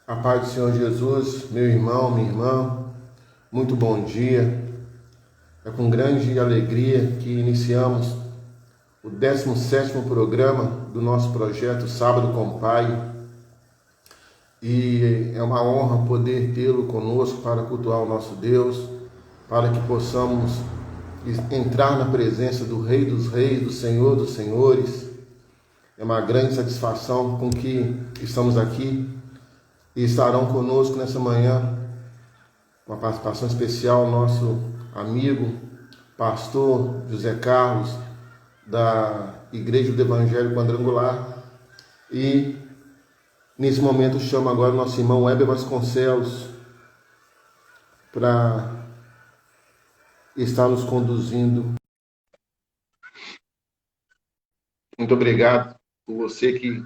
A paz do Senhor Jesus, meu irmão, minha irmã, muito bom dia. É com grande alegria que iniciamos o 17º programa do nosso projeto Sábado com o Pai. E é uma honra poder tê-lo conosco para cultuar o nosso Deus, para que possamos entrar na presença do Rei dos Reis, do Senhor dos Senhores. É uma grande satisfação com que estamos aqui e estarão conosco nessa manhã, uma participação especial, nosso amigo, pastor José Carlos, da Igreja do Evangelho Quadrangular. E nesse momento chamo agora o nosso irmão Weber Vasconcelos para estar nos conduzindo. Muito obrigado por você que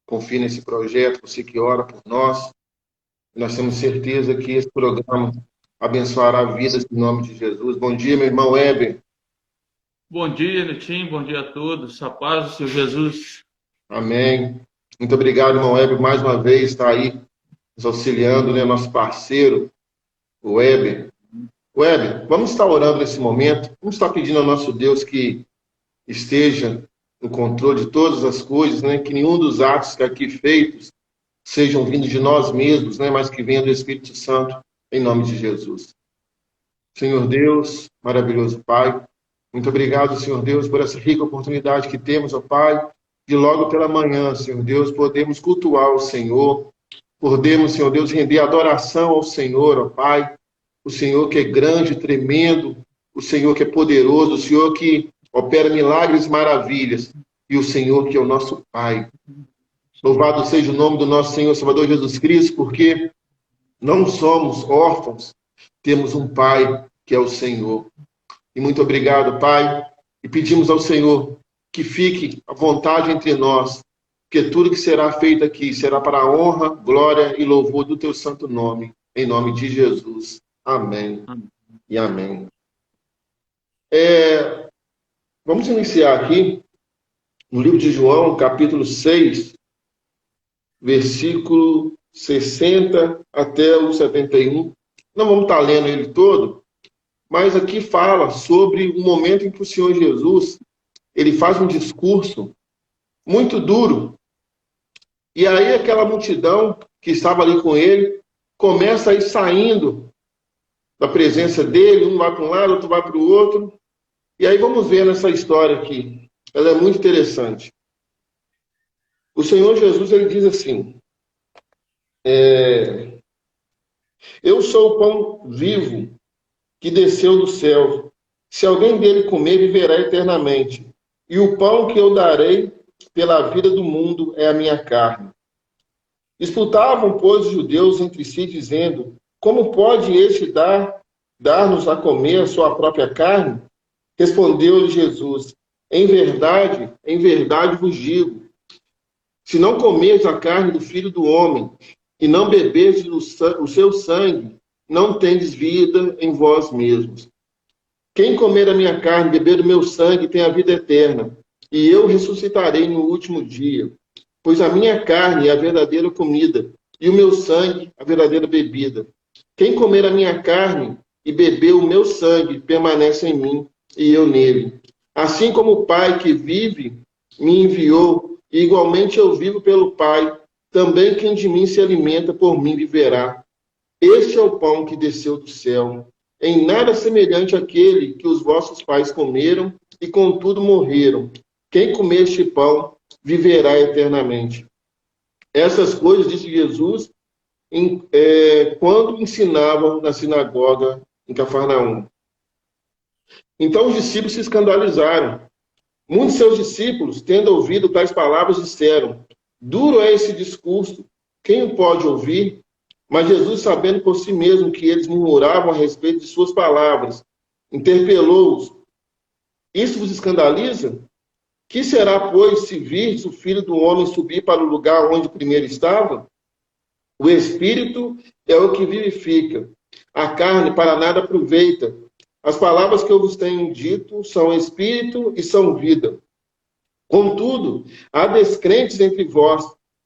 confia nesse projeto, você que ora por nós. Nós temos certeza que esse programa abençoará vidas em nome de Jesus. Bom dia, meu irmão Weber. Bom dia, Netinho. Bom dia a todos. A paz do Senhor Jesus. Amém. Muito obrigado, irmão Weber, mais uma vez está aí nos auxiliando, né? Nosso parceiro, o Weber. Weber, vamos estar orando nesse momento. Vamos estar pedindo ao nosso Deus que esteja no controle de todas as coisas, né? Que nenhum dos atos que aqui feitos sejam vindos de nós mesmos, né? Mas que venham do Espírito Santo, em nome de Jesus. Senhor Deus, maravilhoso Pai, muito obrigado, Senhor Deus, por essa rica oportunidade que temos, ó Pai, de logo pela manhã, Senhor Deus, podemos cultuar o Senhor, podemos, Senhor Deus, render adoração ao Senhor, ó Pai, o Senhor que é grande, tremendo, o Senhor que é poderoso, o Senhor que opera milagres e maravilhas, e o Senhor que é o nosso Pai. Louvado seja o nome do nosso Senhor Salvador Jesus Cristo, porque não somos órfãos, temos um Pai que é o Senhor. E muito obrigado, Pai, e pedimos ao Senhor que fique à vontade entre nós, porque tudo que será feito aqui será para a honra, glória e louvor do teu santo nome, em nome de Jesus. Amém e amém. Vamos iniciar aqui no livro de João, capítulo 6, versículo 60 até o 71. Não vamos estar lendo ele todo, mas aqui fala sobre o momento em que o Senhor Jesus ele faz um discurso muito duro. E aí aquela multidão que estava ali com ele começa a ir saindo da presença dele, um vai para um lado, outro vai para o outro. E aí vamos ver nessa história aqui. Ela é muito interessante. O Senhor Jesus ele diz assim: eu sou o pão vivo que desceu do céu. Se alguém dele comer, viverá eternamente. E o pão que eu darei pela vida do mundo é a minha carne. Disputavam, pois, os judeus entre si, dizendo: como pode este dar-nos a comer a sua própria carne? Respondeu-lhe Jesus: em verdade vos digo, se não comerdes a carne do Filho do Homem e não beberdes o seu sangue, não tendes vida em vós mesmos. Quem comer a minha carne e beber o meu sangue tem a vida eterna, e eu ressuscitarei no último dia. Pois a minha carne é a verdadeira comida, e o meu sangue a verdadeira bebida. Quem comer a minha carne e beber o meu sangue permanece em mim, e eu nele. Assim como o Pai que vive me enviou, e igualmente eu vivo pelo Pai, também quem de mim se alimenta por mim viverá. Este é o pão que desceu do céu, em nada semelhante àquele que os vossos pais comeram e contudo morreram. Quem comer este pão viverá eternamente. Essas coisas disse Jesus quando ensinavam na sinagoga em Cafarnaum. Então os discípulos se escandalizaram. Muitos de seus discípulos, tendo ouvido tais palavras, disseram: duro é esse discurso, quem o pode ouvir? Mas Jesus, sabendo por si mesmo que eles murmuravam a respeito de suas palavras, interpelou-os: isso vos escandaliza? Que será, pois, se virdes o Filho do Homem subir para o lugar onde primeiro estava? O Espírito é o que vivifica, a carne para nada aproveita. As palavras que eu vos tenho dito são Espírito e são vida. Contudo, há descrentes entre vós,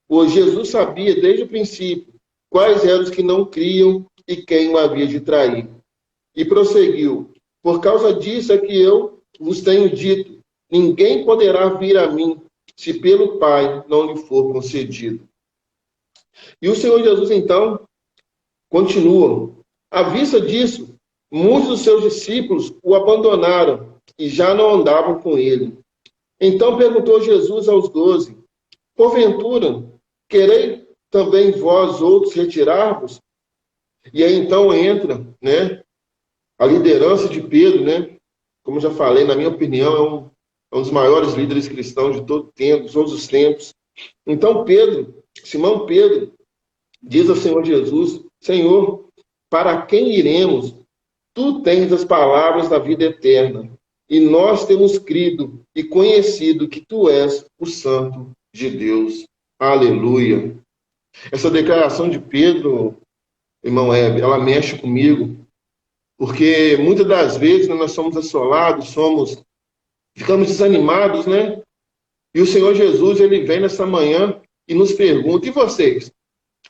pois Jesus sabia desde o princípio quais eram os que não criam e quem o havia de trair. E prosseguiu: por causa disso é que eu vos tenho dito, ninguém poderá vir a mim, se pelo Pai não lhe for concedido. E o Senhor Jesus, então, continua. À vista disso, muitos dos seus discípulos o abandonaram e já não andavam com ele. Então perguntou Jesus aos 12, porventura, quereis também vós outros retirar-vos? E aí então entra, né, a liderança de Pedro, né? Como eu já falei, na minha opinião, é um dos maiores líderes cristãos de todo tempo, de todos os tempos. Então Pedro, Simão Pedro, diz ao Senhor Jesus: Senhor, para quem iremos? Tu tens as palavras da vida eterna, e nós temos crido e conhecido que tu és o Santo de Deus. Aleluia. Essa declaração de Pedro, irmão Hebe, ela mexe comigo, porque muitas das vezes, né, nós somos assolados, ficamos desanimados, né? E o Senhor Jesus, ele vem nessa manhã e nos pergunta: e vocês?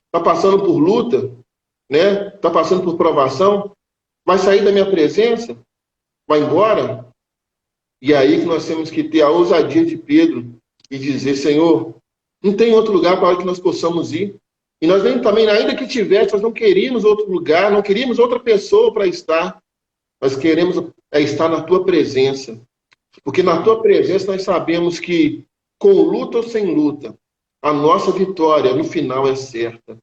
Está passando por luta? Né? Está passando por provação? Vai sair da minha presença? Vai embora? E aí que nós temos que ter a ousadia de Pedro e dizer: Senhor, não tem outro lugar para que nós possamos ir. E nós também, ainda que tivesse, nós não queríamos outro lugar, não queríamos outra pessoa para estar. Nós queremos estar na tua presença. Porque na tua presença nós sabemos que, com luta ou sem luta, a nossa vitória no final é certa.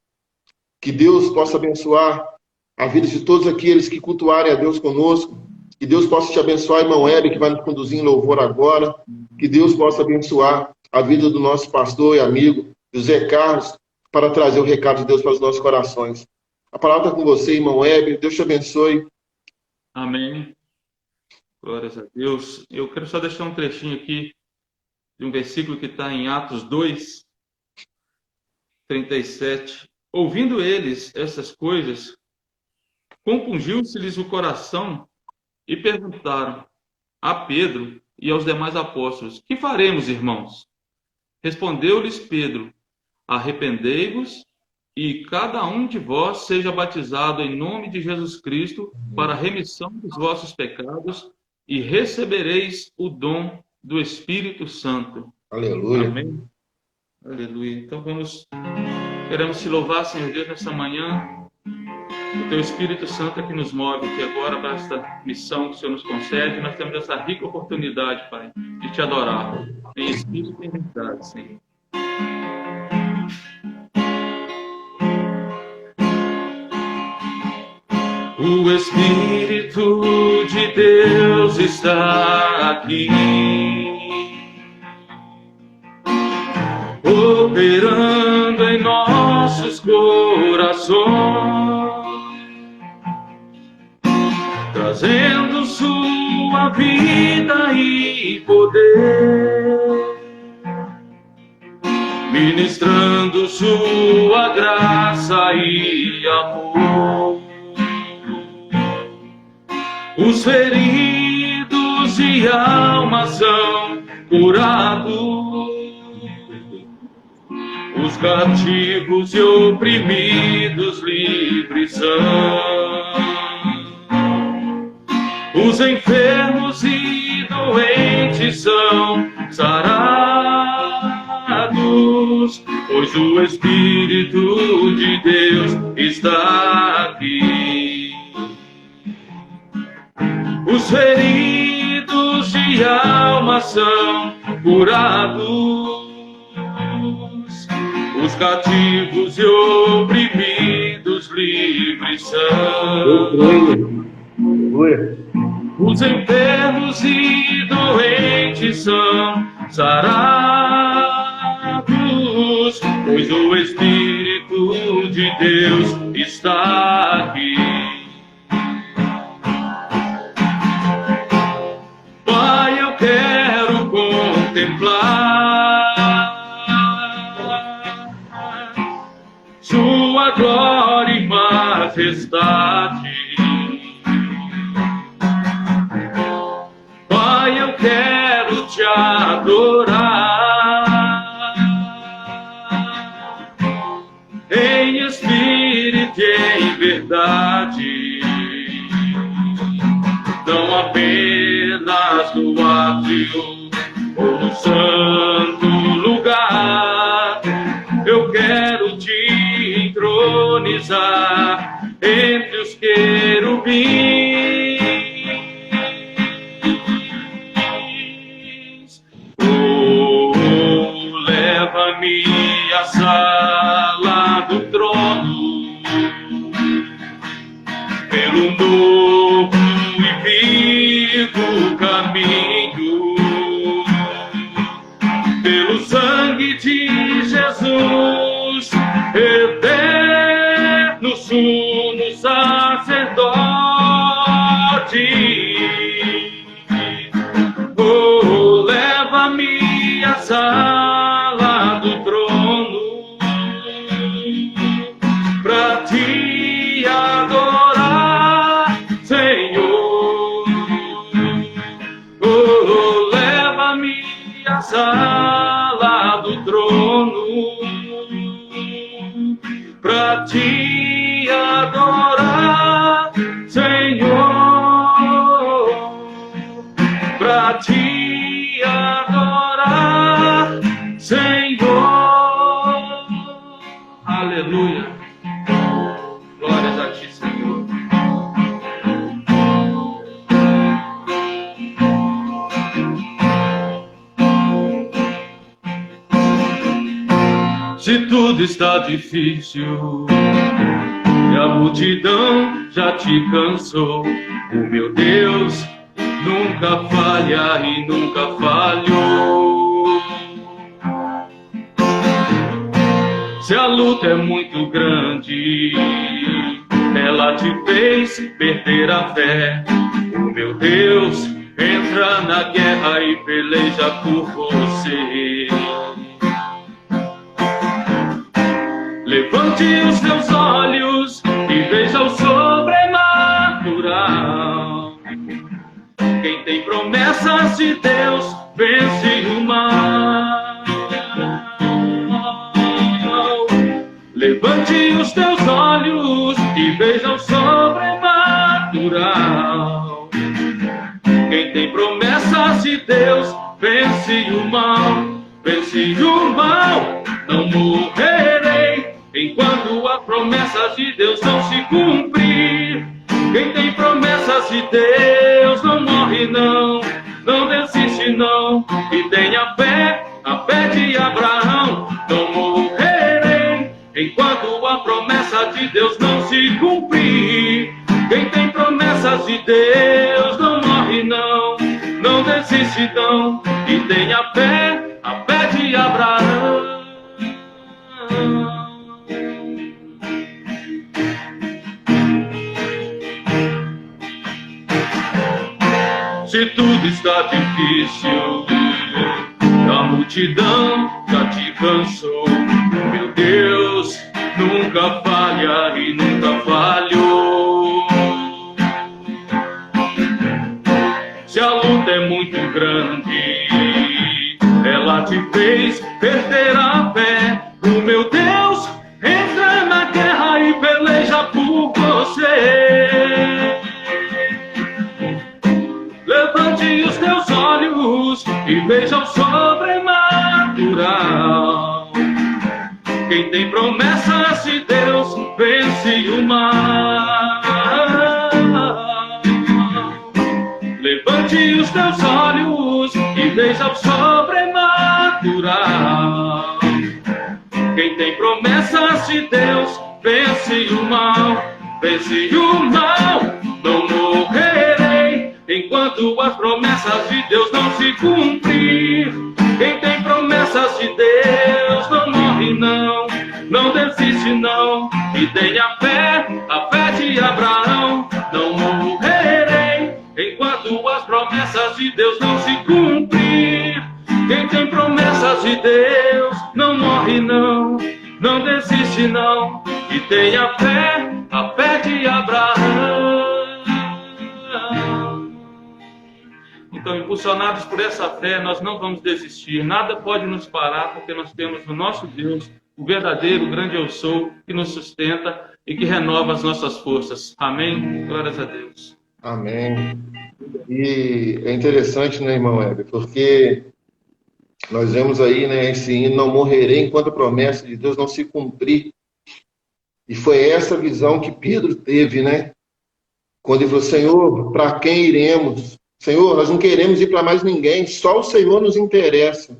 Que Deus possa abençoar a vida de todos aqueles que cultuarem a Deus conosco. Que Deus possa te abençoar, irmão Hebe, que vai nos conduzir em louvor agora. Que Deus possa abençoar a vida do nosso pastor e amigo, José Carlos, para trazer o recado de Deus para os nossos corações. A palavra está com você, irmão Hebe. Deus te abençoe. Amém. Glórias a Deus. Eu quero só deixar um trechinho aqui de um versículo que está em Atos 2, 37. Ouvindo eles essas coisas, compungiu-se-lhes o coração e perguntaram a Pedro e aos demais apóstolos: que faremos, irmãos? Respondeu-lhes Pedro: arrependei-vos e cada um de vós seja batizado em nome de Jesus Cristo para a remissão dos vossos pecados e recebereis o dom do Espírito Santo. Aleluia. Amém. Aleluia. Então queremos te louvar, Senhor Deus, nessa manhã. O teu Espírito Santo é que nos move aqui agora para esta missão que o Senhor nos concede. Nós temos essa rica oportunidade, Pai, de te adorar em espírito e em verdade, Senhor. O Espírito de Deus está aqui, operando em nossos corações, trazendo sua vida e poder, ministrando sua graça e amor. Os feridos de alma são curados, os cativos e oprimidos livres são, os enfermos e doentes são sarados, pois o Espírito de Deus está aqui. Os feridos de alma são curados, os cativos e oprimidos livres são, os enfermos e doentes são sarados, pois o Espírito de Deus está aqui. Pai, eu quero contemplar sua glória e majestade. Pai, eu quero te adorar em espírito e em verdade, não apenas no átrio ou no santo lugar. Eu quero te entronizar entre os querubins. Oh, leva-me à sala do trono, pelo novo e vivo caminho, pelo sangue de Jesus, eterno sumo sacerdote. Oh, leva-me à sala do trono, pra te adorar, Senhor. Oh, leva-me à sala do trono, pra te adorar, Senhor, pra te adorar, Senhor. Aleluia. Glórias a ti, Senhor. Se tudo está difícil e a multidão já te cansou, o meu Deus nunca falha e nunca falhou. Se a luta é muito grande, ela te fez perder a fé, o meu Deus entra na guerra e peleja por você. Levante os teus olhos e veja o sobrenatural. Quem tem promessas de Deus vence o mal. Levante os teus olhos e veja o sobrenatural. Quem tem promessas de Deus vence o mal. Vence o mal, não morrerei enquanto as promessas de Deus não se cumprir. Quem tem promessas de Deus não morre não, não desiste não, e tenha fé, a fé de Abraão. Não morrerei enquanto a promessa de Deus não se cumprir. Quem tem promessas de Deus não morre não, não desiste não, e tenha fé, a fé de Abraão. Se tudo está difícil, a multidão já te cansou, meu Deus nunca falha e nunca falhou. Se a luta é muito grande, ela te fez perder a fé, o meu Deus entra na guerra e peleja por você. Levante os teus olhos e veja o sobrenatural. Quem tem promessas de Deus vence o mal. Levante os teus olhos e veja o sobrenatural. Quem tem promessas de Deus vence o mal. Vence o mal, não morrerei enquanto as promessas de Deus não se cumprir. Quem tem promessas de Deus não morre não, não desiste não, e tenha fé, a fé de Abraão. Não morrerei enquanto as promessas de Deus não se cumprir. Quem tem promessas de Deus não morre não, não desiste não, e tenha fé, a fé de Abraão. Então, impulsionados por essa fé, nós não vamos desistir. Nada pode nos parar, porque nós temos o nosso Deus o verdadeiro, o grande eu sou, que nos sustenta e que renova as nossas forças. Amém? Glórias a Deus. Amém. E é interessante, né, irmão Heber, porque nós vemos aí, né, esse hino, não morrerei enquanto a promessa de Deus não se cumprir. E foi essa visão que Pedro teve, né? Quando ele falou, Senhor, para quem iremos? Senhor, nós não queremos ir para mais ninguém, só o Senhor nos interessa,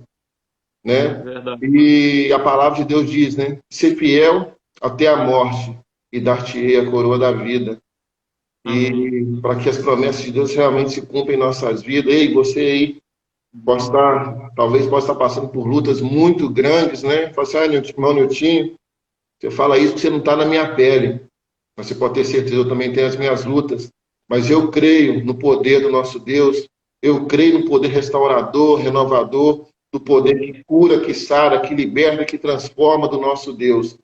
né? Verdade. E a palavra de Deus diz, né? Ser fiel até a morte e dar-te-ei a coroa da vida. Amém. E para que as promessas de Deus realmente se cumprem em nossas vidas. Ei, você aí talvez possa estar passando por lutas muito grandes, né? Fala assim, irmão Niltinho, você fala isso porque você não está na minha pele. Mas você pode ter certeza, eu também tenho as minhas lutas. Mas eu creio no poder do nosso Deus. Eu creio no poder restaurador, renovador, do poder que cura, que sara, que liberta, que transforma do nosso Deus.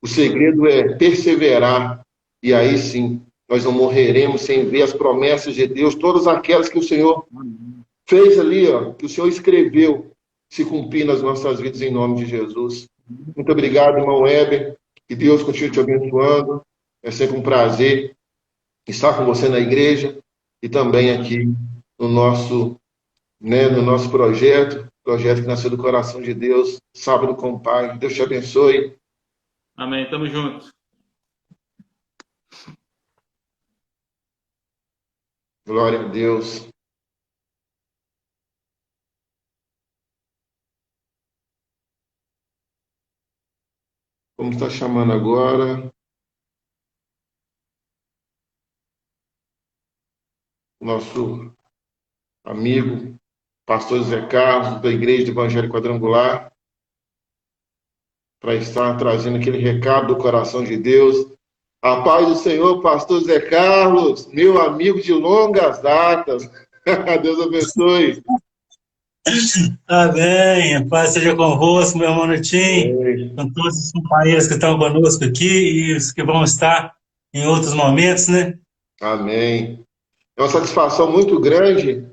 O segredo é perseverar. E aí sim, nós não morreremos sem ver as promessas de Deus, todas aquelas que o Senhor fez ali, ó, que o Senhor escreveu, se cumprir nas nossas vidas em nome de Jesus. Muito obrigado, irmão Weber. Que Deus continue te abençoando. É sempre um prazer estar com você na igreja e também aqui no nosso, né, no nosso projeto que nasceu do coração de Deus, Sábado com o Pai. Deus te abençoe. Amém. Tamo junto. Glória a Deus. Vamos estar chamando agora o nosso amigo, pastor Zé Carlos, da Igreja do Evangelho Quadrangular, para estar trazendo aquele recado do coração de Deus. A paz do Senhor, pastor Zé Carlos, meu amigo de longas datas. Deus abençoe. Amém. A paz seja convosco, meu irmão Tim, com todos os companheiros que estão conosco aqui e os que vão estar em outros momentos, né? Amém. É uma satisfação muito grande.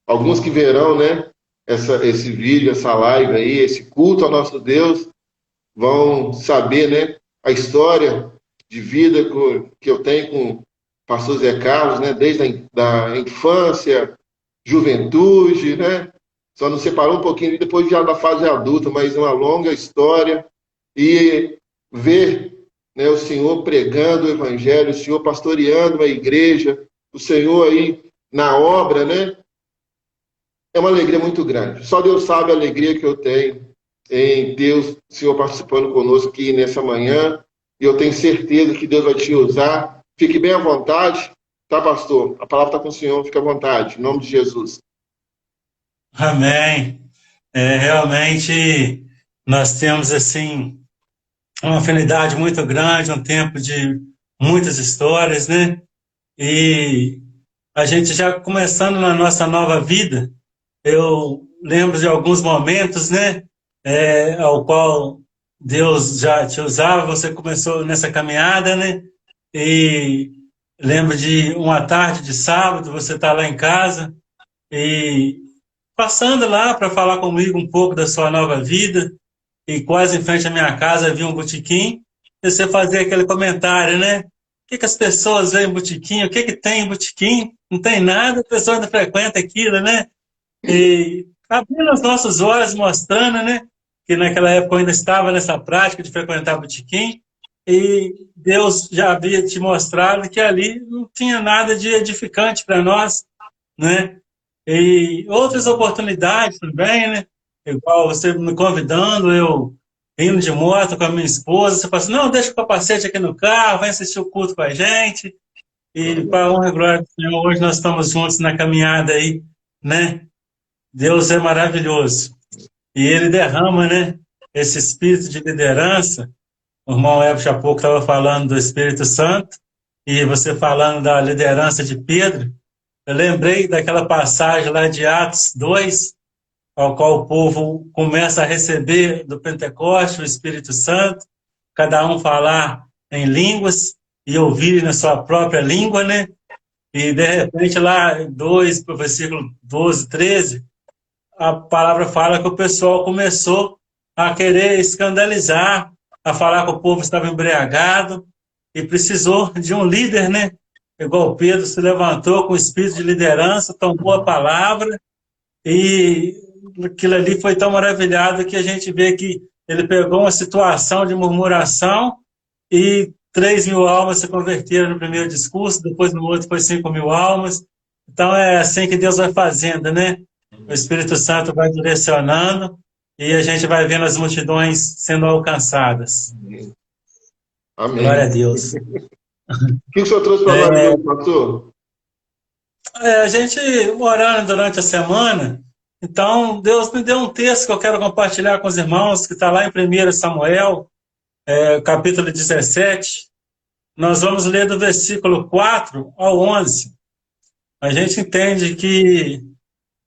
Alguns que verão, né, esse vídeo, essa live aí, esse culto ao nosso Deus, vão saber, né, a história de vida que eu tenho com o pastor Zé Carlos, né, desde a infância, juventude, né, só nos separou um pouquinho depois já da fase adulta, mas uma longa história, e ver, né, o Senhor pregando o evangelho, o Senhor pastoreando a igreja, o Senhor aí na obra, né, é uma alegria muito grande. Só Deus sabe a alegria que eu tenho em Deus, o Senhor participando conosco aqui nessa manhã. E eu tenho certeza que Deus vai te usar. Fique bem à vontade, tá, pastor? A palavra está com o Senhor, fique à vontade, em nome de Jesus. Amém. Realmente, nós temos, assim, uma afinidade muito grande, um tempo de muitas histórias, né? E a gente já começando na nossa nova vida, eu lembro de alguns momentos, né, ao qual Deus já te usava, você começou nessa caminhada, né, e lembro de uma tarde de sábado, você está lá em casa e passando lá para falar comigo um pouco da sua nova vida, e quase em frente à minha casa havia um botequim, e você fazia aquele comentário, né, o que as pessoas veem em botequim, o que tem em botequim? Não tem nada, a pessoa ainda frequenta aquilo, né? E abrindo os nossos olhos, mostrando, né, que naquela época eu ainda estava nessa prática de frequentar botequim, e Deus já havia te mostrado que ali não tinha nada de edificante para nós, né? E outras oportunidades também, né? Igual você me convidando, eu indo de moto com a minha esposa, você fala assim, não, deixa o capacete aqui no carro, vem assistir o culto com a gente. E para a honra e glória do Senhor, hoje nós estamos juntos na caminhada aí, né? Deus é maravilhoso. E ele derrama, né, esse espírito de liderança. O irmão Ebert há pouco estava falando do Espírito Santo, e você falando da liderança de Pedro. Eu lembrei daquela passagem lá de Atos 2, ao qual o povo começa a receber do Pentecoste o Espírito Santo, cada um falar em línguas e ouvir na sua própria língua, né? E de repente lá, 2, versículo 12, 13, a palavra fala que o pessoal começou a querer escandalizar, a falar que o povo estava embriagado, e precisou de um líder, né? Igual Pedro se levantou com espírito de liderança, tomou a palavra, e aquilo ali foi tão maravilhado que a gente vê que ele pegou uma situação de murmuração e 3.000 almas se converteram no primeiro discurso, depois no outro foi 5.000 almas. Então é assim que Deus vai fazendo, né? O Espírito Santo vai direcionando e a gente vai vendo as multidões sendo alcançadas. Amém. Glória a Deus. O que o senhor trouxe para nós, pastor? A gente orando durante a semana, então Deus me deu um texto que eu quero compartilhar com os irmãos, que está lá em 1 Samuel, capítulo 17. Nós vamos ler do versículo 4 ao 11. A gente entende que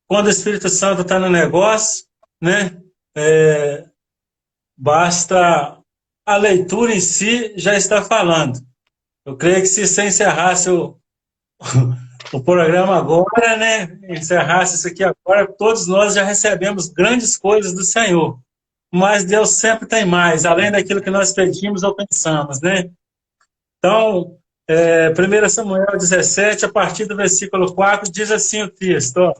quando o Espírito Santo está no negócio, né, basta a leitura em si já está falando. Eu creio que se você encerrasse o programa agora, né, encerrasse isso aqui agora, todos nós já recebemos grandes coisas do Senhor. Mas Deus sempre tem mais, além daquilo que nós pedimos ou pensamos, né? Então, 1 Samuel 17, a partir do versículo 4, diz assim o texto, ó.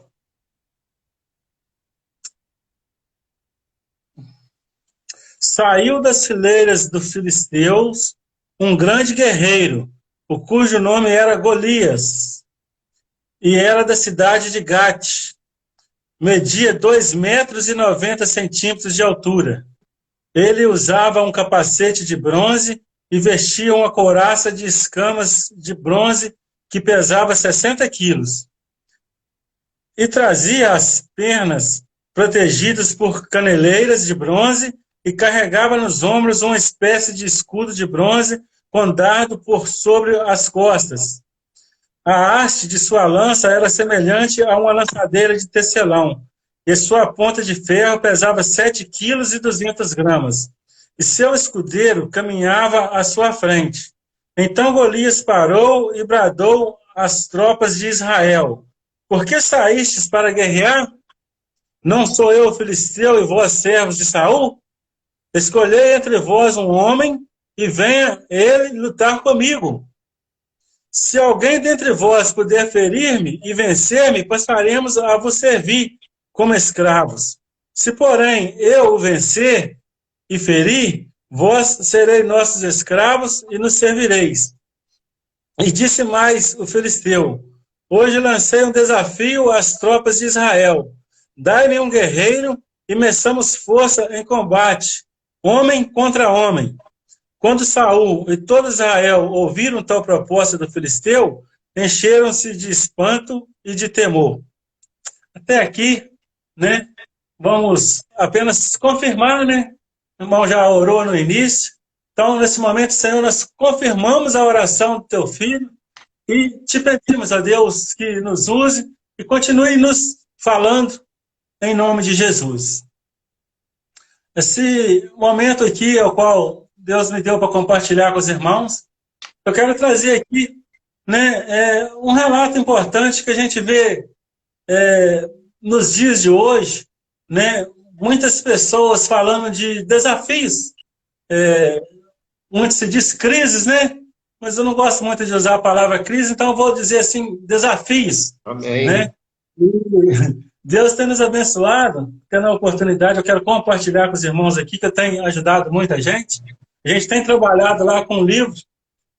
Saiu das fileiras dos filisteus um grande guerreiro, o cujo nome era Golias, e era da cidade de Gate. Media 2,90 metros de altura. Ele usava um capacete de bronze e vestia uma couraça de escamas de bronze que pesava 60 quilos. E trazia as pernas protegidas por caneleiras de bronze e carregava nos ombros uma espécie de escudo de bronze com dardo por sobre as costas. A haste de sua lança era semelhante a uma lançadeira de tecelão, e sua ponta de ferro pesava 7,2 kg. E seu escudeiro caminhava à sua frente. Então Golias parou e bradou às tropas de Israel: Por que saístes para guerrear? Não sou eu filisteu e vós servos de Saul? Escolhei entre vós um homem e venha ele lutar comigo. Se alguém dentre vós puder ferir-me e vencer-me, passaremos a vos servir como escravos. Se, porém, eu o vencer e ferir, vós sereis nossos escravos e nos servireis. E disse mais o filisteu: Hoje lancei um desafio às tropas de Israel. Dai-me um guerreiro e meçamos força em combate, homem contra homem. Quando Saul e todo Israel ouviram tal proposta do filisteu, encheram-se de espanto e de temor. Até aqui, né? Vamos apenas confirmar, né? O irmão já orou no início. Então, nesse momento, Senhor, nós confirmamos a oração do teu filho e te pedimos a Deus que nos use e continue nos falando em nome de Jesus. Esse momento aqui, ao qual Deus me deu para compartilhar com os irmãos, eu quero trazer aqui, né, um relato importante que a gente vê nos dias de hoje, né, muitas pessoas falando de desafios, muito se diz crises, né, mas eu não gosto muito de usar a palavra crise, então eu vou dizer assim, desafios. Amém. Né? Deus tem nos abençoado, tendo a oportunidade, eu quero compartilhar com os irmãos aqui, que eu tenho ajudado muita gente. A gente tem trabalhado lá com um livro,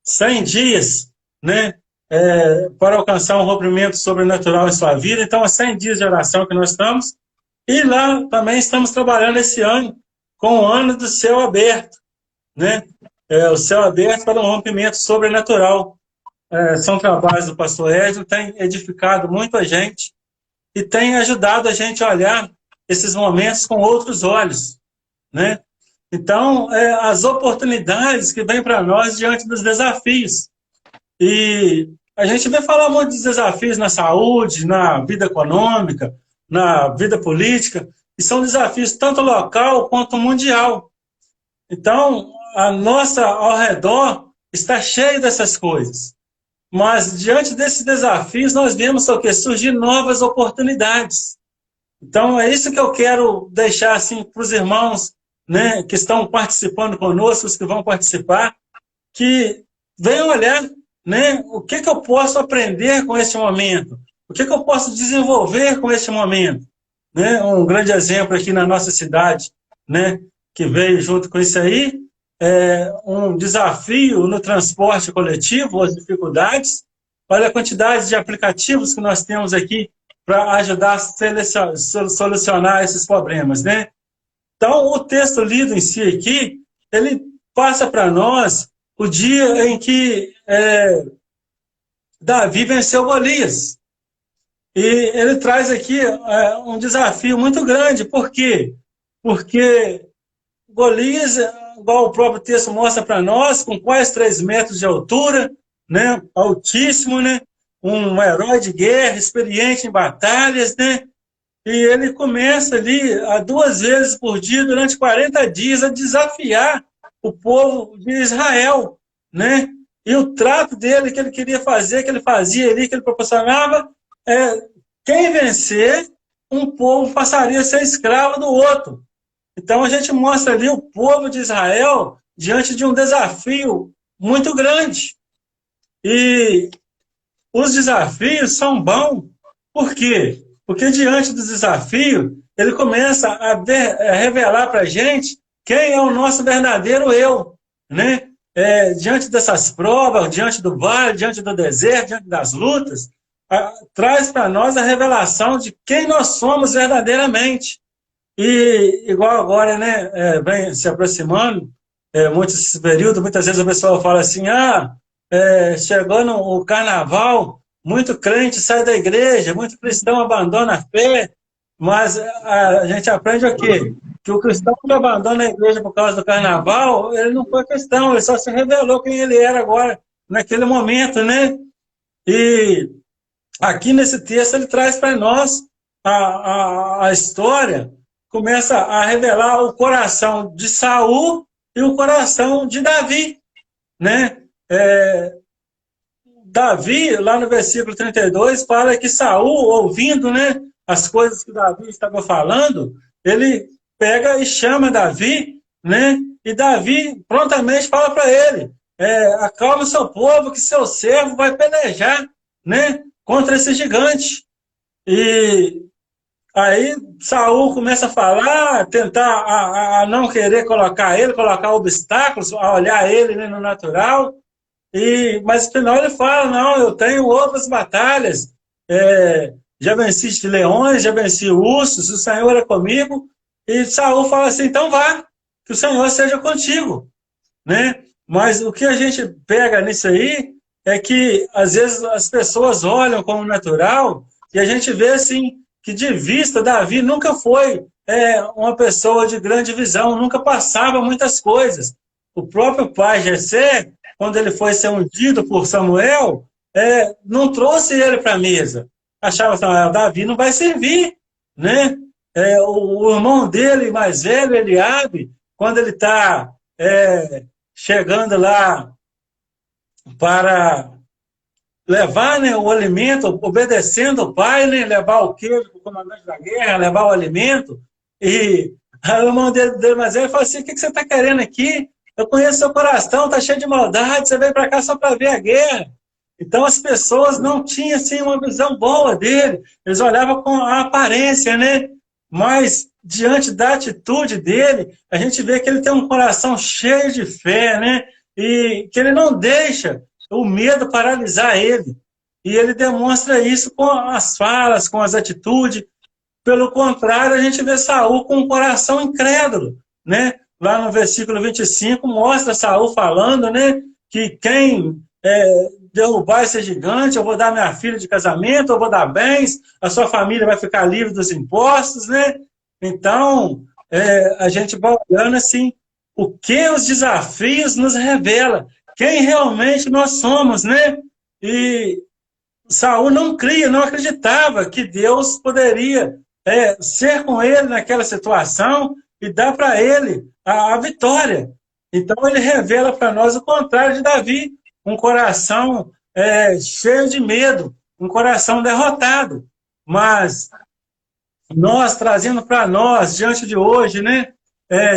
100 dias, né, para alcançar um rompimento sobrenatural em sua vida. Então, é 100 dias de oração que nós estamos. E lá também estamos trabalhando esse ano com o ano do céu aberto, né? O céu aberto para um rompimento sobrenatural. São trabalhos do pastor Edson, tem edificado muito a gente e tem ajudado a gente a olhar esses momentos com outros olhos, né? Então, as oportunidades que vêm para nós diante dos desafios. E a gente vem falar muito dos desafios na saúde, na vida econômica, na vida política, e são desafios tanto local quanto mundial. Então, a nossa ao redor está cheio dessas coisas. Mas, diante desses desafios, nós vemos o quê? Surgir novas oportunidades. Então, é isso que eu quero deixar assim, para os irmãos né, que estão participando conosco, os que vão participar, que venham olhar, né, o que eu posso aprender com este momento, o que eu posso desenvolver com este momento. Né? Um grande exemplo aqui na nossa cidade, né, que veio junto com isso aí, é um desafio no transporte coletivo, as dificuldades. Olha a quantidade de aplicativos que nós temos aqui para ajudar a solucionar esses problemas, né? Então, o texto lido em si aqui, ele passa para nós o dia em que Davi venceu Golias. E ele traz aqui um desafio muito grande. Por quê? Porque Golias, igual o próprio texto mostra para nós, com quase 3 metros de altura, né? Altíssimo, né? Um herói de guerra, experiente em batalhas, né? E ele começa ali, 2 vezes por dia, durante 40 dias, a desafiar o povo de Israel, né? E o trato dele, que ele queria fazer, que ele fazia ali, que ele proporcionava, quem vencer, um povo passaria a ser escravo do outro. Então a gente mostra ali o povo de Israel diante de um desafio muito grande. E os desafios são bons, por quê? Porque diante dos desafios, ele começa a revelar para a gente quem é o nosso verdadeiro eu, né? Diante dessas provas, diante do vale, diante do deserto, diante das lutas, traz para nós a revelação de quem nós somos verdadeiramente. E igual agora, né, vem se aproximando, muito esse período, muitas vezes o pessoal fala assim, chegou no carnaval, muito crente sai da igreja, muito cristão abandona a fé, mas a gente aprende o quê? Que o cristão que abandona a igreja por causa do carnaval, ele não foi cristão, ele só se revelou quem ele era agora, naquele momento, né? E aqui nesse texto ele traz para nós a história, começa a revelar o coração de Saul e o coração de Davi, né? Davi, lá no versículo 32, fala que Saul, ouvindo, né, as coisas que Davi estava falando, ele pega e chama Davi, né? E Davi prontamente fala para ele, acalma o seu povo, que seu servo vai pelejar, né, contra esse gigante. E aí Saul começa a falar, tentar a não querer colocar obstáculos, a olhar ele, né, no natural. Mas no final ele fala, não, eu tenho outras batalhas, já venci de leões, já venci ursos, o Senhor é comigo. E Saul fala assim, então vá, que o Senhor seja contigo, né? Mas o que a gente pega nisso aí é que às vezes as pessoas olham como natural e a gente vê assim que de vista Davi nunca foi uma pessoa de grande visão, nunca passava muitas coisas. O próprio pai Jessé, quando ele foi ser ungido por Samuel, não trouxe ele para a mesa. Achava que Davi não vai servir, né? O irmão dele, mais velho, Eliabe, quando ele está chegando lá para levar, né, o alimento, obedecendo o pai, né, levar o queijo para o comandante da guerra, levar o alimento, e o irmão dele mais velho fala assim, o que você está querendo aqui? Eu conheço seu coração, está cheio de maldade, você veio para cá só para ver a guerra. Então as pessoas não tinham assim, uma visão boa dele, eles olhavam com a aparência, né? Mas diante da atitude dele, a gente vê que ele tem um coração cheio de fé, né? E que ele não deixa o medo paralisar ele. E ele demonstra isso com as falas, com as atitudes. Pelo contrário, a gente vê Saul com um coração incrédulo, né? Lá no versículo 25, mostra Saul falando, né, que quem derrubar esse gigante, eu vou dar minha filha de casamento, eu vou dar bens, a sua família vai ficar livre dos impostos, né? Então, a gente vai olhando assim, o que os desafios nos revelam, quem realmente nós somos, né? E Saul não cria, não acreditava que Deus poderia ser com ele naquela situação e dar para ele a vitória. Então ele revela para nós o contrário de Davi, um coração cheio de medo, um coração derrotado. Mas nós, trazendo para nós, diante de hoje, né,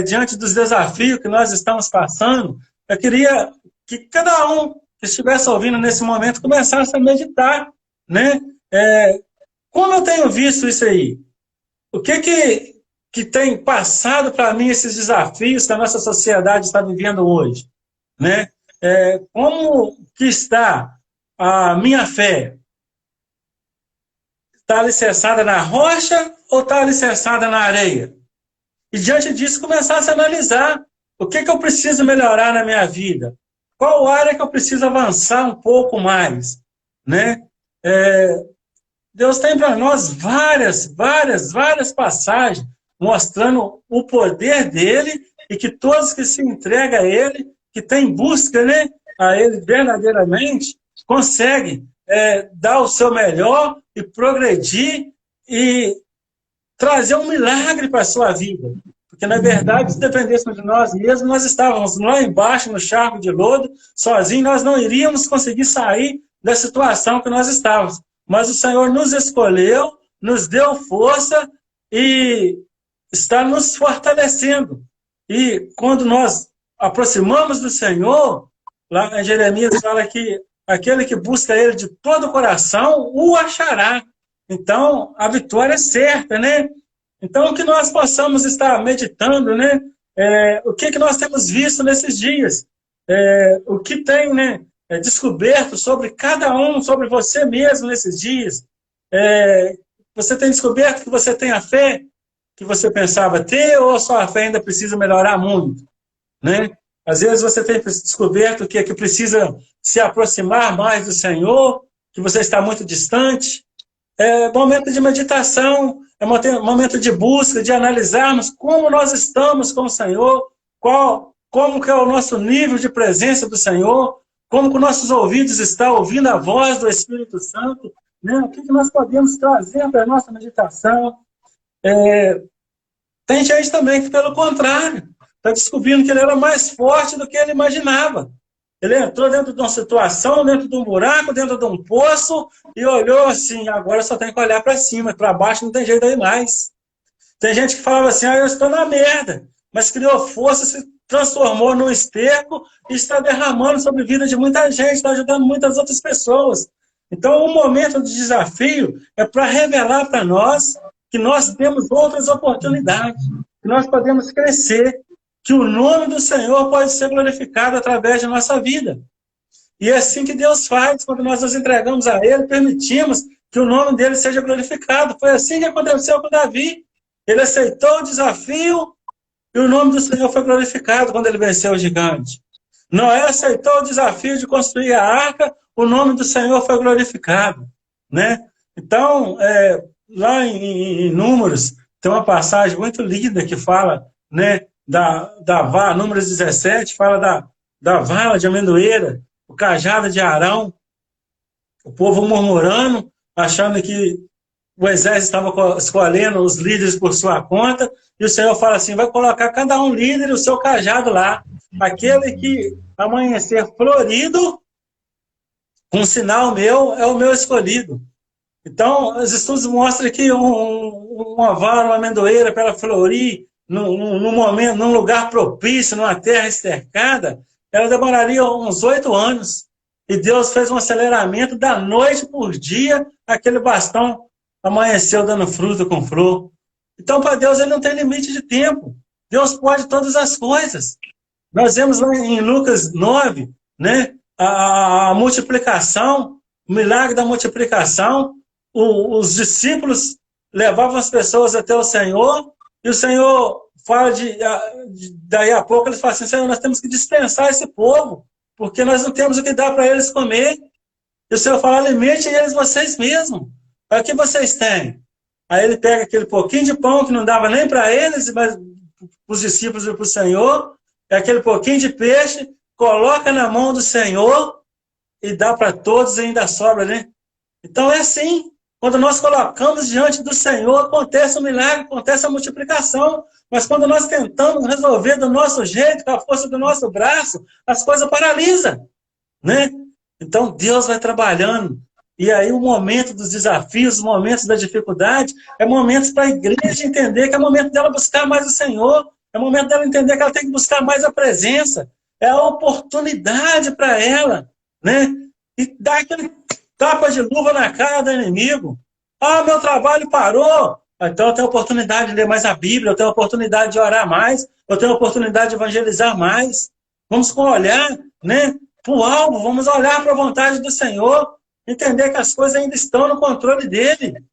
diante dos desafios que nós estamos passando, eu queria que cada um que estivesse ouvindo nesse momento começasse a meditar, né? Como eu tenho visto isso aí? O que tem passado para mim esses desafios que a nossa sociedade está vivendo hoje, né? Como que está a minha fé? Está alicerçada na rocha ou está alicerçada na areia? E diante disso começar a se analisar o que eu preciso melhorar na minha vida, qual área que eu preciso avançar um pouco mais, né? Deus tem para nós várias passagens mostrando o poder dele e que todos que se entregam a ele, que tem busca, né, a ele verdadeiramente, conseguem dar o seu melhor e progredir e trazer um milagre para a sua vida. Porque, na verdade, se dependêssemos de nós mesmos, nós estávamos lá embaixo, no charco de lodo, sozinhos, nós não iríamos conseguir sair da situação que nós estávamos. Mas o Senhor nos escolheu, nos deu força e está nos fortalecendo. E quando nós aproximamos do Senhor, lá em Jeremias fala que aquele que busca ele de todo o coração o achará. Então, a vitória é certa, né? Então, que nós possamos estar meditando, né? O que nós temos visto nesses dias. O que tem, né, descoberto sobre cada um, sobre você mesmo nesses dias. Você tem descoberto que você tem a fé que você pensava ter ou a sua fé ainda precisa melhorar muito, né? Às vezes você tem descoberto que precisa se aproximar mais do Senhor, que você está muito distante. Momento de meditação, momento de busca, de analisarmos como nós estamos com o Senhor, como que é o nosso nível de presença do Senhor, como que nossos ouvidos estão ouvindo a voz do Espírito Santo, né? O que nós podemos trazer para a nossa meditação. Tem gente também que, pelo contrário, está descobrindo que ele era mais forte do que ele imaginava. Ele entrou dentro de uma situação, dentro de um buraco, dentro de um poço, e olhou assim, agora só tem que olhar para cima, para baixo não tem jeito aí mais. Tem gente que falava assim, eu estou na merda, mas criou força, se transformou num esterco e está derramando sobre a vida de muita gente, está ajudando muitas outras pessoas. Então, o momento de desafio é para revelar para nós que nós temos outras oportunidades, que nós podemos crescer, que o nome do Senhor pode ser glorificado através da nossa vida. E é assim que Deus faz, quando nós nos entregamos a Ele, permitimos que o nome dele seja glorificado. Foi assim que aconteceu com Davi. Ele aceitou o desafio e o nome do Senhor foi glorificado quando ele venceu o gigante. Noé aceitou o desafio de construir a arca, o nome do Senhor foi glorificado, né? Então, lá em Números, tem uma passagem muito linda que fala, né, da vara, Números 17, fala da vara de amendoeira, o cajado de Arão, o povo murmurando, achando que o exército estava escolhendo os líderes por sua conta, e o Senhor fala assim, vai colocar cada um líder e o seu cajado lá, aquele que amanhecer florido, com sinal meu, é o meu escolhido. Então, os estudos mostram que uma vara, uma amendoeira, para ela florir num momento, num lugar propício, numa terra estercada, ela demoraria uns 8 anos. E Deus fez um aceleramento da noite por dia, aquele bastão amanheceu dando fruto com flor. Então, para Deus, ele não tem limite de tempo. Deus pode todas as coisas. Nós vemos lá em Lucas 9, né, a multiplicação, o milagre da multiplicação. Os discípulos levavam as pessoas até o Senhor, e o Senhor fala daí a pouco, eles falam assim, Senhor, nós temos que dispensar esse povo, porque nós não temos o que dar para eles comer. E o Senhor fala, alimentem eles vocês mesmos. O que vocês têm? Aí ele pega aquele pouquinho de pão que não dava nem para eles, mas para os discípulos e para o Senhor, aquele pouquinho de peixe, coloca na mão do Senhor e dá para todos e ainda sobra, né? Então é assim. Quando nós colocamos diante do Senhor, acontece um milagre, acontece a multiplicação. Mas quando nós tentamos resolver do nosso jeito, com a força do nosso braço, as coisas paralisam, né? Então Deus vai trabalhando. E aí o momento dos desafios, os momentos da dificuldade, é momentos para a igreja entender que é momento dela buscar mais o Senhor, É o momento dela entender que ela tem que buscar mais a presença. É a oportunidade para ela, né? E dar aquele tapa de luva na cara do inimigo. Ah, meu trabalho parou. Então eu tenho a oportunidade de ler mais a Bíblia, eu tenho a oportunidade de orar mais, eu tenho a oportunidade de evangelizar mais. Vamos olhar, né, para o alvo, vamos olhar para a vontade do Senhor, entender que as coisas ainda estão no controle dele.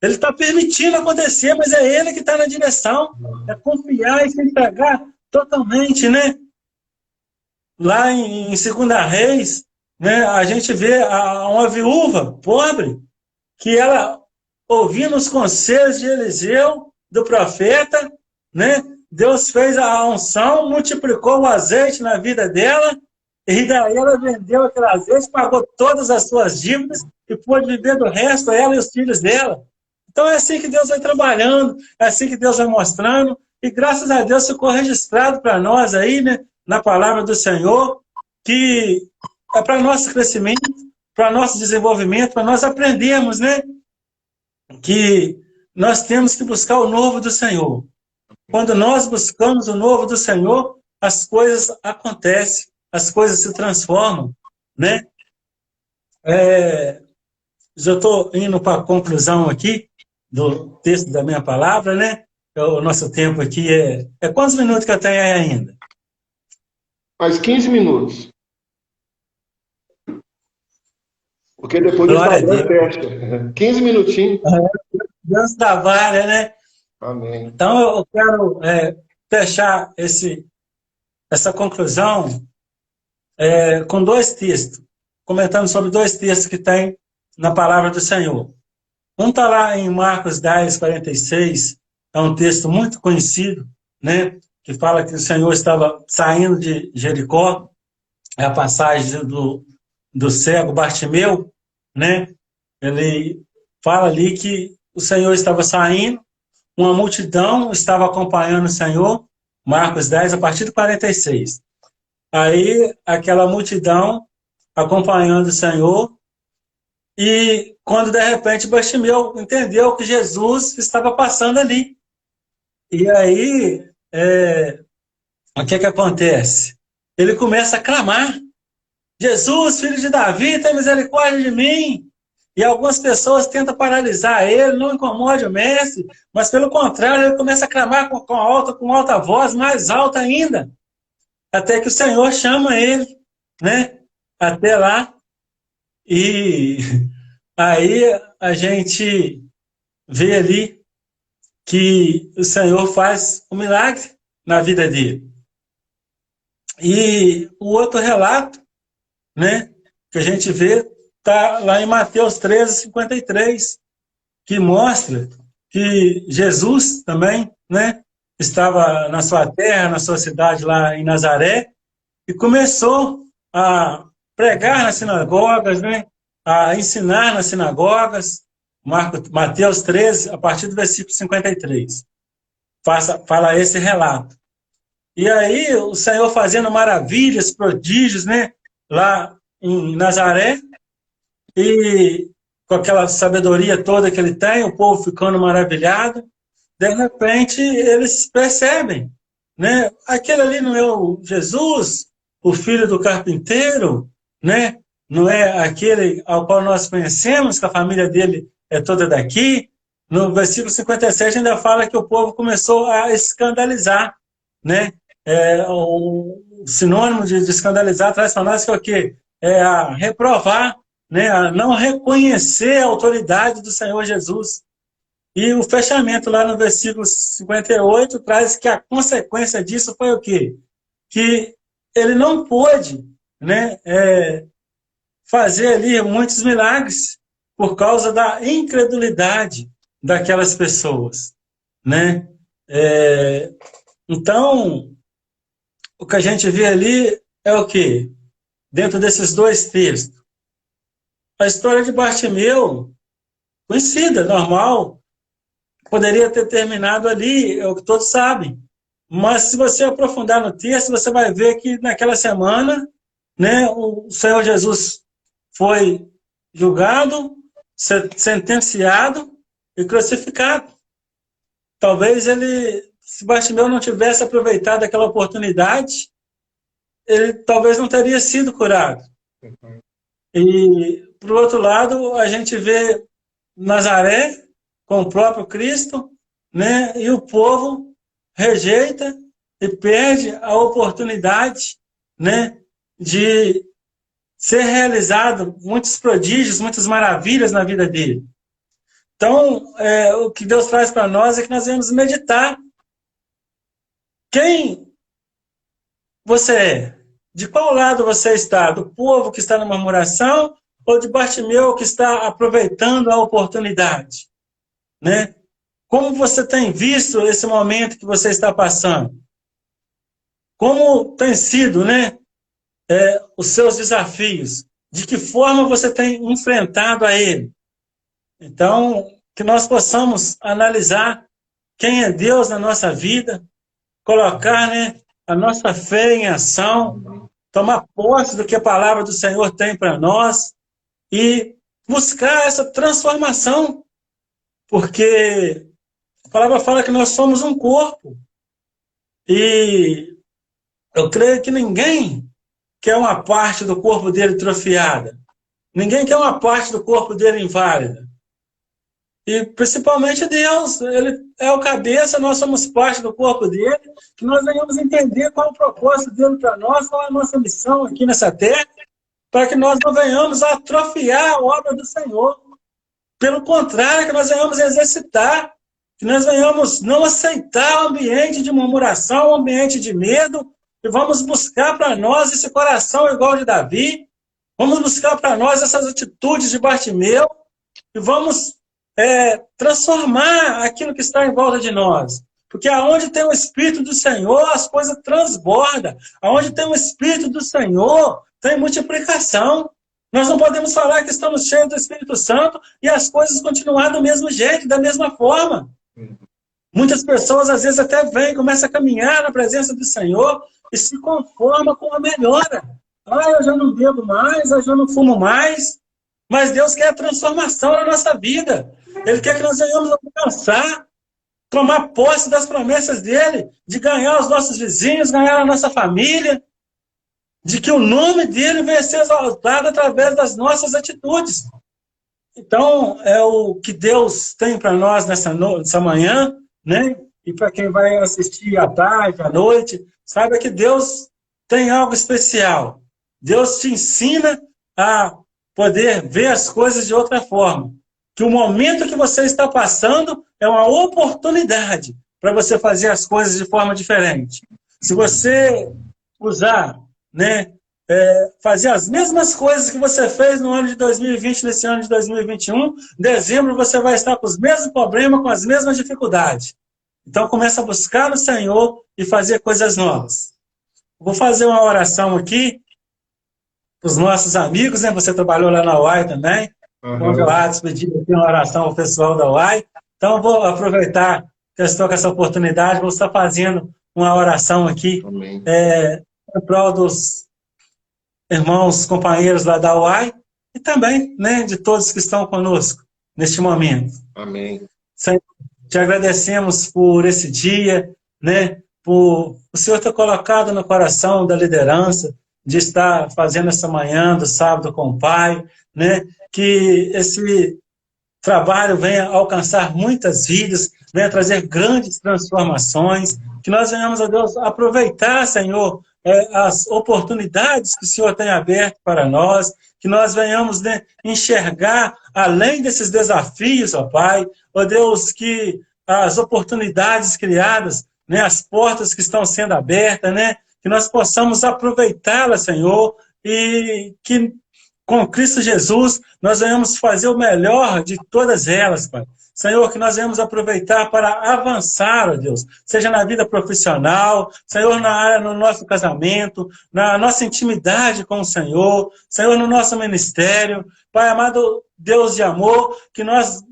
Ele está permitindo acontecer, mas é ele que está na direção. É confiar e se entregar totalmente, né? Lá em 2 Reis, né, a gente vê uma viúva pobre, que ela, ouvindo os conselhos de Eliseu, do profeta, né, Deus fez a unção, multiplicou o azeite na vida dela, e daí ela vendeu aquele azeite, pagou todas as suas dívidas e pôde viver do resto, ela e os filhos dela. Então é assim que Deus vai trabalhando, é assim que Deus vai mostrando, e graças a Deus ficou registrado para nós aí, né, na palavra do Senhor, que é para nosso crescimento, para nosso desenvolvimento, para nós aprendermos, né, que nós temos que buscar o novo do Senhor. Quando nós buscamos o novo do Senhor, as coisas acontecem, as coisas se transformam, né? Já estou indo para a conclusão aqui do texto da minha palavra, né? O nosso tempo aqui é quantos minutos que eu tenho aí ainda? Mais 15 minutos. Porque depois do Glória a Instagram Deus. fecha. 15 minutinhos. Deus trabalha, né? Amém. Então eu quero fechar essa conclusão com 2 textos, comentando sobre 2 textos que tem na palavra do Senhor. Um está lá em Marcos 10, 46, é um texto muito conhecido, né, que fala que o Senhor estava saindo de Jericó, é a passagem do cego Bartimeu, né, ele fala ali que o Senhor estava saindo, uma multidão estava acompanhando o Senhor, Marcos 10, a partir do 46. Aí, aquela multidão acompanhando o Senhor, e quando de repente Bartimeu entendeu que Jesus estava passando ali. E aí, o que acontece? Ele começa a clamar: Jesus, filho de Davi, tem misericórdia de mim. E algumas pessoas tentam paralisar ele, não incomode o mestre, mas pelo contrário, ele começa a clamar com alta voz, mais alta ainda, até que o Senhor chama ele, né, até lá. E aí a gente vê ali que o Senhor faz um milagre na vida dele. E o outro relato, né, que a gente vê, está lá em Mateus 13, 53, que mostra que Jesus também, né, estava na sua terra, na sua cidade lá em Nazaré, e começou a pregar nas sinagogas, né, a ensinar nas sinagogas. Mateus 13, a partir do versículo 53. Fala esse relato. E aí o Senhor fazendo maravilhas, prodígios, né, lá em Nazaré, e com aquela sabedoria toda que ele tem, o povo ficando maravilhado. De repente eles percebem, né, aquele ali não é o Jesus, o filho do carpinteiro, né? Não é aquele ao qual nós conhecemos, que a família dele é toda daqui. No versículo 57 ainda fala que o povo começou a escandalizar, né? O sinônimo de escandalizar traz para nós que é o quê? É a reprovar, né? A não reconhecer a autoridade do Senhor Jesus. E o fechamento lá no versículo 58 traz que a consequência disso foi o quê? Que ele não pôde, né, fazer ali muitos milagres por causa da incredulidade daquelas pessoas, né? Então, o que a gente vê ali é o quê? Dentro desses 2 textos. A história de Bartimeu, conhecida, normal, poderia ter terminado ali, é o que todos sabem. Mas se você aprofundar no texto, você vai ver que naquela semana, né, o Senhor Jesus foi julgado, sentenciado e crucificado. Talvez ele se Bartimeu não tivesse aproveitado aquela oportunidade, ele talvez não teria sido curado. E, por outro lado, a gente vê Nazaré com o próprio Cristo, né? E o povo rejeita e perde a oportunidade, né, de ser realizado muitos prodígios, muitas maravilhas na vida dele. Então, o que Deus traz para nós é que nós devemos meditar. Quem você é? De qual lado você está? Do povo que está na murmuração ou de Bartimeu que está aproveitando a oportunidade? Né? Como você tem visto esse momento que você está passando? Como tem sido, né, os seus desafios? De que forma você tem enfrentado a ele? Então, que nós possamos analisar quem é Deus na nossa vida, colocar, né, a nossa fé em ação, tomar posse do que a palavra do Senhor tem para nós e buscar essa transformação, porque a palavra fala que nós somos um corpo e eu creio que ninguém quer uma parte do corpo dele atrofiada, ninguém quer uma parte do corpo dele inválida. E principalmente Deus, ele é o cabeça, nós somos parte do corpo dele, que nós venhamos entender qual é o propósito dele para nós, qual é a nossa missão aqui nessa terra, para que nós não venhamos a atrofiar a obra do Senhor. Pelo contrário, que nós venhamos exercitar, que nós venhamos não aceitar o ambiente de murmuração, o ambiente de medo, e vamos buscar para nós esse coração igual de Davi, vamos buscar para nós essas atitudes de Bartimeu, e vamos transformar aquilo que está em volta de nós. Porque aonde tem o Espírito do Senhor, as coisas transbordam. Aonde tem o Espírito do Senhor, tem multiplicação. Nós não podemos falar que estamos cheios do Espírito Santo e as coisas continuar do mesmo jeito, da mesma forma. Muitas pessoas, às vezes, até vêm, começam a caminhar na presença do Senhor e se conformam com a melhora. Eu já não bebo mais, eu já não fumo mais. Mas Deus quer a transformação na nossa vida. Ele quer que nós venhamos alcançar, tomar posse das promessas dele, de ganhar os nossos vizinhos, ganhar a nossa família, de que o nome dele venha ser exaltado através das nossas atitudes. Então, é o que Deus tem para nós nessa manhã, né? E para quem vai assistir à tarde, à noite, saiba que Deus tem algo especial. Deus te ensina a poder ver as coisas de outra forma. Que o momento que você está passando é uma oportunidade para você fazer as coisas de forma diferente. Se você usar, né, fazer as mesmas coisas que você fez no ano de 2020, nesse ano de 2021, em dezembro você vai estar com os mesmos problemas, com as mesmas dificuldades. Então começa a buscar no Senhor e fazer coisas novas. Vou fazer uma oração aqui para os nossos amigos, né? Você trabalhou lá na UAI também. Quando eu pedi aqui uma oração ao pessoal da UAI. Então, vou aproveitar que eu estou com essa oportunidade, vou estar fazendo uma oração aqui em prol dos irmãos, companheiros lá da UAI e também, né, de todos que estão conosco neste momento. Amém. Senhor, te agradecemos por esse dia, né, por o Senhor ter colocado no coração da liderança de estar fazendo essa manhã do sábado com o Pai, né, que esse trabalho venha alcançar muitas vidas, venha trazer grandes transformações, que nós venhamos, a Deus, aproveitar, Senhor, as oportunidades que o Senhor tem aberto para nós, que nós venhamos, né, enxergar além desses desafios, ó Pai, ó Deus, que as oportunidades criadas, né, as portas que estão sendo abertas, né, que nós possamos aproveitá-las, Senhor, e que com Cristo Jesus, nós venhamos fazer o melhor de todas elas, Pai. Senhor, que nós venhamos aproveitar para avançar, ó Deus, seja na vida profissional, Senhor, na área, no nosso casamento, na nossa intimidade com o Senhor, Senhor, no nosso ministério. Pai amado, Deus de amor, que nós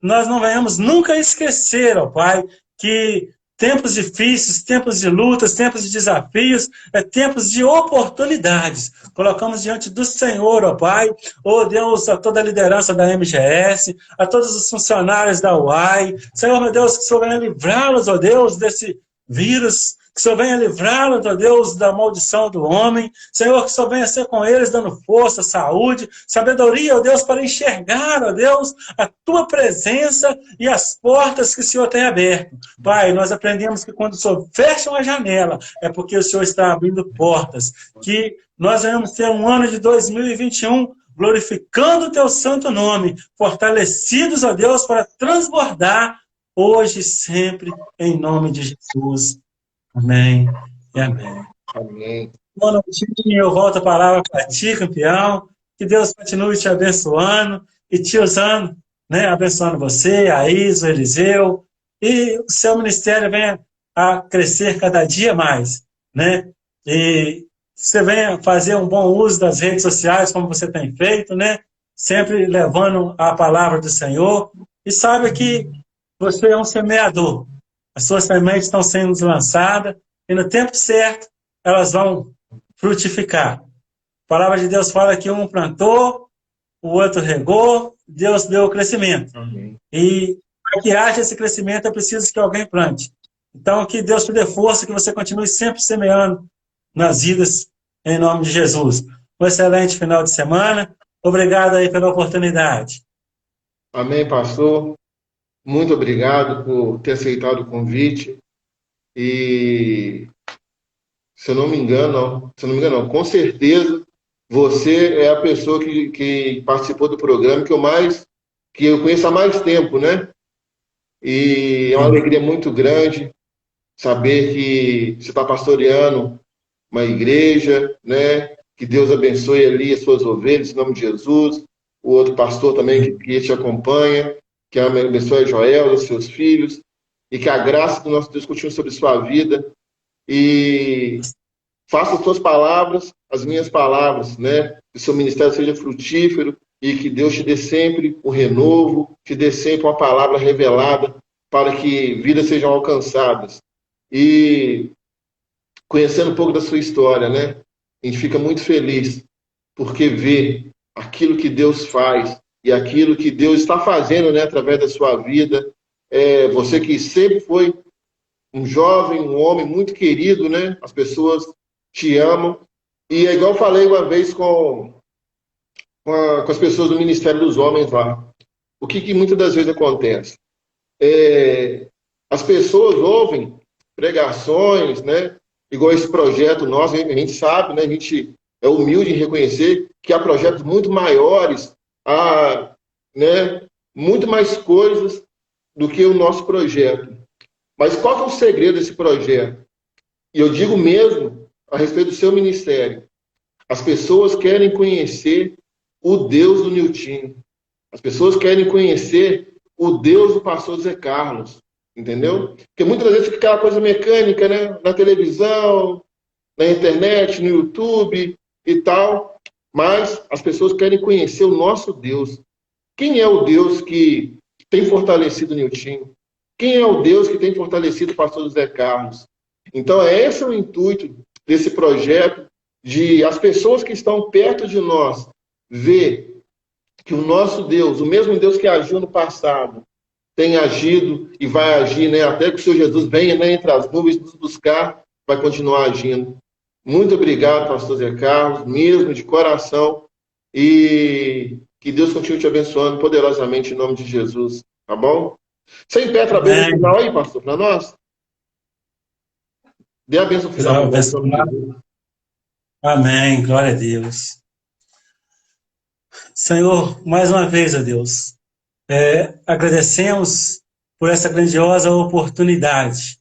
não venhamos nunca esquecer, ó Pai, que tempos difíceis, tempos de lutas, tempos de desafios, tempos de oportunidades. Colocamos diante do Senhor, ó Pai, ó Deus, a toda a liderança da MGS, a todos os funcionários da UAI. Senhor, meu Deus, que o Senhor venha livrá-los, ó Deus, desse vírus, que o Senhor venha livrá-los, ó Deus, da maldição do homem. Senhor, que o Senhor venha ser com eles, dando força, saúde, sabedoria, ó Deus, para enxergar, ó Deus, a Tua presença e as portas que o Senhor tem aberto. Pai, nós aprendemos que quando o Senhor fecha uma janela, é porque o Senhor está abrindo portas. Que nós venhamos ter um ano de 2021 glorificando o Teu santo nome, fortalecidos, ó Deus, para transbordar hoje e sempre, em nome de Jesus. Amém e amém. Amém. Boa noite, eu volto a palavra para ti, campeão. Que Deus continue te abençoando e te usando, né? Abençoando você, a Isa, o Eliseu, e o seu ministério venha a crescer cada dia mais, né? E você venha fazer um bom uso das redes sociais, como você tem feito, né? Sempre levando a palavra do Senhor. E saiba que você é um semeador. As suas sementes estão sendo lançadas e no tempo certo elas vão frutificar. A palavra de Deus fala que um plantou, o outro regou, Deus deu o crescimento. Amém. E para que haja esse crescimento é preciso que alguém plante. Então que Deus te dê força, que você continue sempre semeando nas vidas, em nome de Jesus. Um excelente final de semana. Obrigado aí pela oportunidade. Amém, pastor. Muito obrigado por ter aceitado o convite. E, se eu não me engano, com certeza, você é a pessoa que participou do programa que eu conheço há mais tempo, né? E é uma alegria muito grande saber que você está pastoreando uma igreja, né? Que Deus abençoe ali as suas ovelhas, em nome de Jesus. O outro pastor também que te acompanha. Que abençoe a Joel, os seus filhos, e que a graça do nosso Deus continue sobre sua vida, e faça as suas palavras, as minhas palavras, né? Que o seu ministério seja frutífero, e que Deus te dê sempre o renovo, te dê sempre uma palavra revelada, para que vidas sejam alcançadas. E, conhecendo um pouco da sua história, né? A gente fica muito feliz, porque vê aquilo que Deus faz, e aquilo que Deus está fazendo, né, através da sua vida. Você que sempre foi um jovem, um homem muito querido, né? As pessoas te amam. E é igual eu falei uma vez com as pessoas do Ministério dos Homens lá. O que muitas das vezes acontece? As pessoas ouvem pregações, né? Igual esse projeto nosso, a gente sabe, né? A gente é humilde em reconhecer que há projetos muito maiores, né, muito mais coisas do que o nosso projeto. Mas qual que é o segredo desse projeto? E eu digo mesmo a respeito do seu ministério. As pessoas querem conhecer o Deus do Niltinho. As pessoas querem conhecer o Deus do pastor Zé Carlos. Entendeu? Porque muitas vezes fica aquela coisa mecânica, né? Na televisão, na internet, no YouTube e tal. Mas as pessoas querem conhecer o nosso Deus. Quem é o Deus que tem fortalecido o Niltinho? Quem é o Deus que tem fortalecido o pastor José Carlos? Então, esse é o intuito desse projeto, de as pessoas que estão perto de nós ver que o nosso Deus, o mesmo Deus que agiu no passado, tem agido e vai agir, né? Até que o Senhor Jesus venha, né, entre as nuvens nos buscar, vai continuar agindo. Muito obrigado, pastor Zé Carlos, mesmo de coração, e que Deus continue te abençoando poderosamente em nome de Jesus, tá bom? Sem pé, para a bênção final aí, pastor, para nós. Dê a bênção final. Amém, glória a Deus. Senhor, mais uma vez, ó Deus, agradecemos por essa grandiosa oportunidade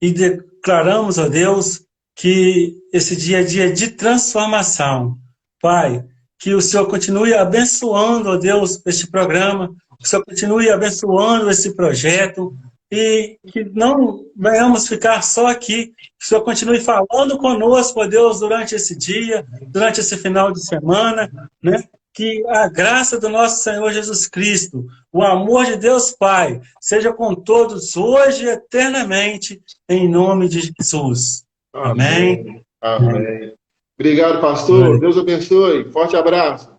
e declaramos, ó Deus, que esse dia é dia de transformação. Pai, que o Senhor continue abençoando, ó Deus, este programa, que o Senhor continue abençoando esse projeto e que não venhamos ficar só aqui, que o Senhor continue falando conosco, ó Deus, durante esse dia, durante esse final de semana, né? que a graça do nosso Senhor Jesus Cristo, o amor de Deus Pai, seja com todos hoje e eternamente, em nome de Jesus. Amém. Amém. Obrigado, pastor. Deus abençoe. Forte abraço.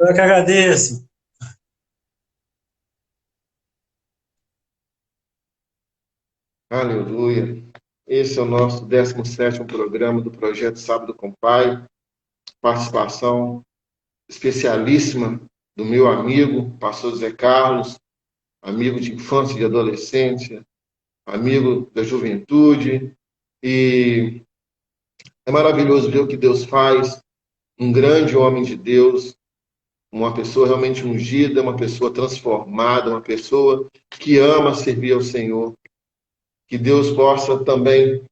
Eu que agradeço. Aleluia. Esse é o nosso 17º programa do Projeto Sábado com Pai. Participação especialíssima do meu amigo, pastor Zé Carlos, amigo de infância e de adolescência, amigo da juventude. E é maravilhoso ver o que Deus faz. Um grande homem de Deus, uma pessoa realmente ungida, uma pessoa transformada, uma pessoa que ama servir ao Senhor. Que Deus possa também,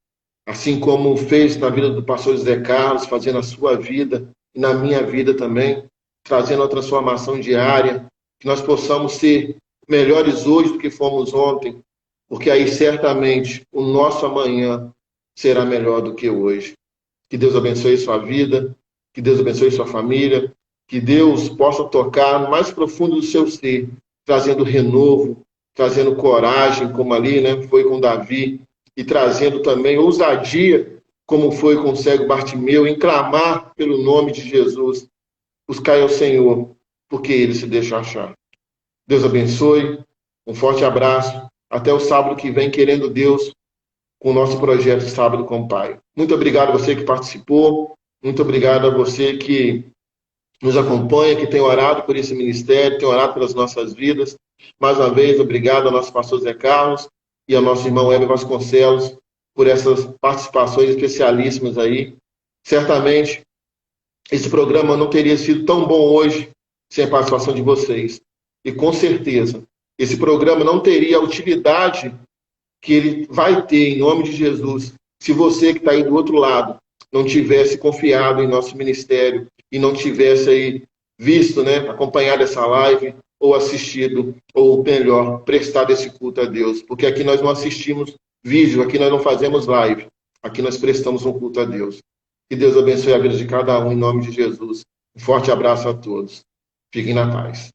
assim como fez na vida do pastor José Carlos, fazendo a sua vida e na minha vida também, trazendo a transformação diária, que nós possamos ser melhores hoje do que fomos ontem, porque aí certamente o nosso amanhã será melhor do que hoje. Que Deus abençoe sua vida, que Deus abençoe sua família, que Deus possa tocar no mais profundo do seu ser, trazendo renovo, trazendo coragem, como ali, né, foi com Davi, e trazendo também ousadia, como foi com o cego Bartimeu, em clamar pelo nome de Jesus. Buscai ao Senhor, porque Ele se deixa achar. Deus abençoe, um forte abraço, até o sábado que vem, querendo Deus, com o nosso projeto Sábado com o Pai. Muito obrigado a você que participou, muito obrigado a você que nos acompanha, que tem orado por esse ministério, tem orado pelas nossas vidas. Mais uma vez, obrigado ao nosso pastor Zé Carlos e ao nosso irmão Heber Vasconcelos por essas participações especialíssimas aí. Certamente, esse programa não teria sido tão bom hoje sem a participação de vocês. E com certeza, esse programa não teria a utilidade que ele vai ter, em nome de Jesus, se você que está aí do outro lado não tivesse confiado em nosso ministério e não tivesse aí visto, né, acompanhado essa live ou assistido, ou melhor, prestado esse culto a Deus. Porque aqui nós não assistimos vídeo, aqui nós não fazemos live, aqui nós prestamos um culto a Deus. Que Deus abençoe a vida de cada um em nome de Jesus. Um forte abraço a todos. Fiquem na paz.